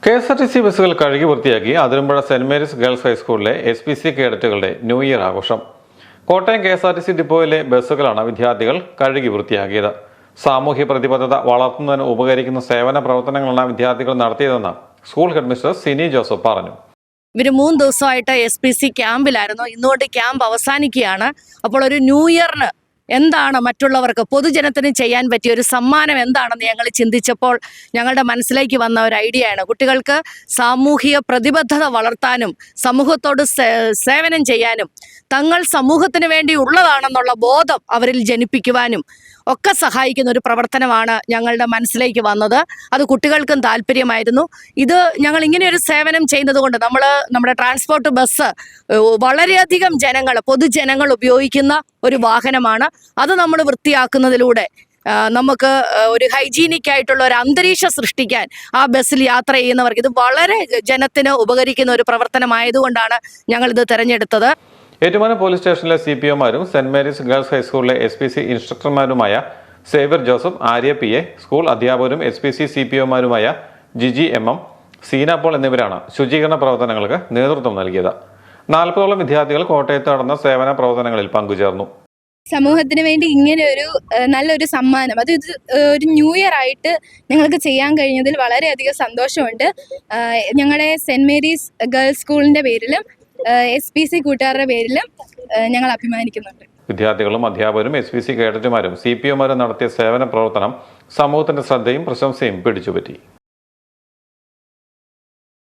KSRTC ബസ്സുകൾ കഴുകി വൃത്തിയാക്കി അതിരമ്പുഴ സെന്റ് മേരീസ് ഗേൾസ് ഹൈസ്കൂളിലെ SPC കേഡറ്റുകളുടെ ന്യൂ ഇയർ ആഘോഷം. കോട്ടയം KSRTC ഡിപ്പോയിലെ ബസ്സുകളാണ് വിദ്യാർത്ഥികൾ കഴുകി വൃത്തിയാക്കിയത്. സാമൂഹ്യ പ്രതിബദ്ധത വളർത്തുന്നതിന് ഉപകരിക്കുന്ന സേവന പ്രവർത്തനങ്ങളാണ് വിദ്യാർത്ഥികൾ നടത്തിയതെന്ന് സ്കൂൾ ഹെഡ്മിസ്റ്റർ സിനി ജോസഫ് പറഞ്ഞു. ഇവർ 3 ദിവസമായിട്ട് SPC ക്യാമ്പിലായിരുന്നു. ഇന്നുകൊണ്ട് ക്യാമ്പ് അവസാനിക്കുകയാണ്. അപ്പോൾ ഒരു ന്യൂ ഇയറിന് എന്താണ് മറ്റുള്ളവർക്ക് പൊതുജനത്തിന് ചെയ്യാൻ പറ്റിയ ഒരു സമ്മാനം എന്താണെന്ന് ഞങ്ങൾ ചിന്തിച്ചപ്പോൾ ഞങ്ങളുടെ മനസ്സിലേക്ക് വന്ന ഒരു ഐഡിയയാണ്. കുട്ടികൾക്ക് സാമൂഹിക പ്രതിബദ്ധത വളർത്താനും സമൂഹത്തോട് സേവനം ചെയ്യാനും തങ്ങൾ സമൂഹത്തിന് വേണ്ടി ഉള്ളതാണെന്നുള്ള ബോധം അവരിൽ ജനിപ്പിക്കുവാനും ഒക്കെ സഹായിക്കുന്ന ഒരു പ്രവർത്തനമാണ് ഞങ്ങളുടെ മനസ്സിലേക്ക് വന്നത്. അത് കുട്ടികൾക്കും താല്പര്യമായിരുന്നു. ഇത് ഞങ്ങൾ ഇങ്ങനെ ഒരു സേവനം ചെയ്യുന്നത് കൊണ്ട് നമ്മുടെ ട്രാൻസ്പോർട്ട് ബസ് വളരെയധികം പൊതുജനങ്ങൾ ഉപയോഗിക്കുന്ന ഒരു വാഹനമാണ്. അത് നമ്മൾ വൃത്തിയാക്കുന്നതിലൂടെ നമുക്ക് ഒരു ഹൈജീനിക് ആയിട്ടുള്ള ഒരു അന്തരീക്ഷം സൃഷ്ടിക്കാൻ ആ ബസ്സിൽ യാത്ര ചെയ്യുന്നവർക്ക് ഇത് വളരെ ജനത്തിന് ഉപകരിക്കുന്ന ഒരു പ്രവർത്തനമായതുകൊണ്ടാണ് ഞങ്ങളിത് തിരഞ്ഞെടുത്തത്. ഏറ്റുമാനൂർ പോലീസ് സ്റ്റേഷനിലെ CPOമാരും സെന്റ് മേരീസ് ഗേൾസ് ഹൈസ്കൂളിലെ SPC ഇൻസ്ട്രക്ടർമാരുമായ സേവ്യർ ജോസഫ്, ആര്യ PA, സ്കൂൾ അധ്യാപകരും SPC CPOമാരുമായ ജിജി MM, സീന പോൾ എന്നിവരാണ് ശുചീകരണ പ്രവർത്തനങ്ങൾക്ക് നേതൃത്വം നൽകിയത്. 40ഓളം വിദ്യാർത്ഥികൾ കോട്ടയത്ത് നടന്ന സേവന പ്രവർത്തനങ്ങളിൽ പങ്കുചേർന്നു. സമൂഹത്തിന് വേണ്ടി ഇങ്ങനെ ഒരു നല്ലൊരു സമ്മാനം അത് ഒരു ന്യൂ ഇയർ ആയിട്ട് ഞങ്ങൾക്ക് ചെയ്യാൻ കഴിഞ്ഞതിൽ വളരെയധികം സന്തോഷമുണ്ട്. ഞങ്ങളുടെ സെന്റ് മേരീസ് ഗേൾസ് സ്കൂളിന്റെ പേരിലും SPC കൂട്ടുകാരുടെ പേരിലും ഞങ്ങൾ അഭിമാനിക്കുന്നുണ്ട്. വിദ്യാർത്ഥികളും അധ്യാപകരും SPC കേഡറ്റുമാരും CPOമാരും നടത്തിയ സേവന പ്രവർത്തനം സമൂഹത്തിന്റെ ശ്രദ്ധയും പ്രശംസയും പിടിച്ചുപറ്റി.